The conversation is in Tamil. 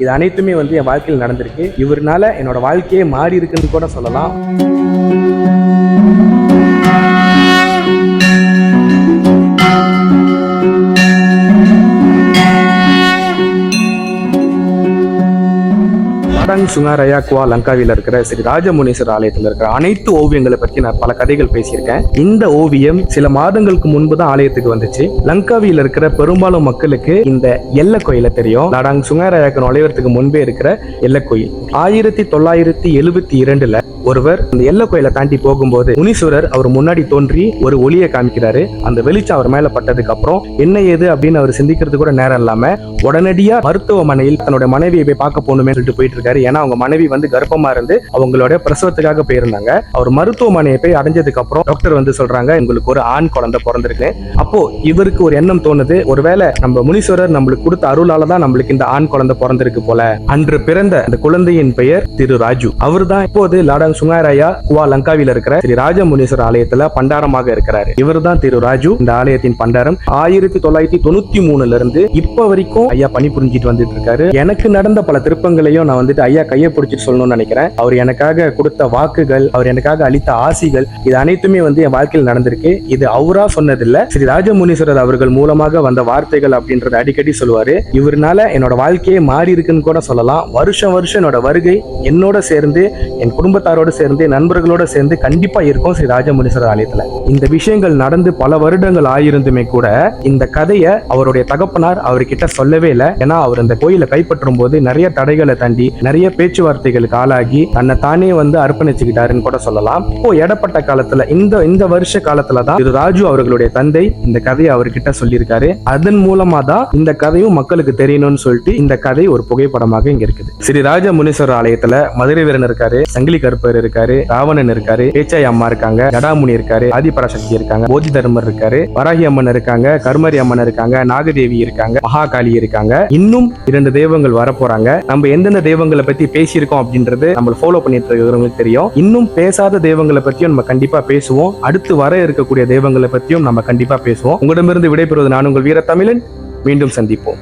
இது அனைத்துமே என் வாழ்க்கையில் நடந்திருக்கு. இவர்னால என்னோட வாழ்க்கையே மாறி இருக்குன்னு கூட சொல்லலாம். லாடாங் சுங்காரயா குவா லங்காவில இருக்கிற ஸ்ரீ ராஜமுனீஸ்வரர் ஆலயத்தில் இருக்கிற அனைத்து ஓவியங்களை பற்றி நான் பல கதைகள் பேசியிருக்கேன். இந்த ஓவியம் சில மாதங்களுக்கு முன்பு தான் ஆலயத்துக்கு வந்துச்சு. லங்காவில இருக்கிற பெரும்பாலும் மக்களுக்கு இந்த எல்லை கோயில தெரியும். லாடாங் சுங்காரயாக்கு நுழைவதற்கு முன்பே இருக்கிற எல்லை கோயில் 1972 ஒருவர் இந்த எல்லை கோயிலை தாண்டி போகும்போது முனீஸ்வரர் அவர் முன்னாடி தோன்றி ஒரு ஒளியை காமிக்கிறாரு. அந்த வெளிச்சம் அவர் மேல பட்டதுக்கு அப்புறம் என்ன ஏது அப்படின்னு அவர் சிந்திக்கிறது கூட நேரம் இல்லாம உடனடியா மருத்துவமனையில் தன்னோட மனைவியை போய் பார்க்க போகணுமே சொல்லிட்டு போயிட்டு இருக்காரு. ஏன்னா அவங்க மனைவி கர்ப்பமா இருந்து அவங்களோட பிரசவத்துக்காக போயிருந்தாங்க. அவர் மருத்துவமனையை போய் அடைஞ்சதுக்கு அப்புறம் டாக்டர் சொல்றாங்க உங்களுக்கு ஒரு ஆண் குழந்தை பிறந்திருக்கு. அப்போ இவருக்கு ஒரு எண்ணம் தோணுது, ஒருவேளை நம்ம முனீஸ்வரர் நம்மளுக்கு கொடுத்த அருளால தான் நம்மளுக்கு இந்த ஆண் குழந்தை பிறந்திருக்கு போல. அன்று பிறந்த அந்த குழந்தையின் பெயர் திரு ராஜு. அவர் தான் இப்போது லாடாங் சுங்காரயா குவா லங்காவில இருக்கிற ஸ்ரீ ராஜமுனீஸ்வரர் ஆலயத்துல பண்டாரமாக இருக்கிறாரு. இவர் தான் திரு ராஜு. இந்த ஆலயத்தின் பண்டாரம் 1993 இருந்து இப்ப வரைக்கும் ஐயா பணி புரிஞ்சிட்டு வந்துட்டு இருக்காரு. எனக்கு நடந்த பல திருப்பங்களையும் நான் ஐயா கையை பிடிச்சிட்டு சொல்லணும்னு நினைக்கிறேன். அவர் எனக்காக கொடுத்த வாக்குகள், அவர் எனக்காக அளித்த ஆசிகள், இது அனைத்துமே என் வாழ்க்கையில் நடந்திருக்கு. இது அவரா சொன்னதில்ல, ஸ்ரீ ராஜமுனீஸ்வரர் அவர்கள் மூலமாக வந்த வார்த்தைகள் அப்படின்றத அடிக்கடி சொல்லுவாரு. இவர்னால என்னோட வாழ்க்கையே மாறி இருக்குன்னு கூட சொல்லலாம். வருஷம் என்னோட வருகை என்னோட சேர்ந்து என் குடும்பத்தாரோட சேர்ந்து நண்பர்களோட சேர்ந்து கண்டிப்பா இருக்கும் ஸ்ரீ ராஜமுனீஸ்வரர் ஆலயத்துல. இந்த விஷயங்கள் நடந்து பல வருடங்கள் ஆயிருந்துமே கூட இந்த கதையை அவருடைய தகப்பனார் அவர்கிட்ட சொல்லவே இல்லை. ஏன்னா அவர் இந்த கோயிலை கைப்பற்றும் போது நிறைய தடைகளை தாண்டி நிறைய பேச்சுவார்த்தைகளுக்கு ஆளாகி தன்னை தானே அர்ப்பணிச்சுக்கிட்டாருன்னு கூட சொல்லலாம். இப்போ இடப்பட்ட காலத்துல இந்த வருஷ காலத்துல தான் திரு ராஜு அவர்களுடைய தந்தை இந்த கதையை அவர்கிட்ட சொல்லியிருக்காரு. அதன் மூலமா தான் இந்த கதையும் மக்களுக்கு தெரியணும்னு சொல்லிட்டு இந்த கதை ஒரு புகைப்படமாக இங்க இருக்குது. ஸ்ரீ ராஜமுனீஸ்வரர் ஆலயத்துல மதுரை வீரன் இருக்காரு, சங்கிலி கருப்பர் இருக்காரு, ராவணன் இருக்காரு, பேச்சாய் அம்மா இருக்காங்க, ஜடாமுனி இருக்காரு, ஆதிபராசக்தி இருக்காங்க, போதி தர்மர் இருக்காரு, வராகி அம்மன் இருக்காங்க, கருமரி அம்மன் இருக்காங்க, நாகதேவி இருக்காங்க, மகாகாளி இருக்காங்க. இன்னும் 2 தெய்வங்கள் வரப்போறாங்க. நம்ம எந்தெந்த தெய்வங்களை பத்தி பேசியிருக்கோம் அப்படின்றது நம்ம ஃபாலோ பண்ணிட்டு இருக்கிறவங்களுக்கு தெரியும். இன்னும் பேசாத தெய்வங்களை பத்தியும் நம்ம கண்டிப்பா பேசுவோம். அடுத்து வர இருக்கக்கூடிய தெய்வங்களை பத்தியும் நம்ம கண்டிப்பா பேசுவோம். உங்களிடமிருந்து விடைபெறுவது நான் உங்கள் வீர தமிழன். மீண்டும் சந்திப்போம்.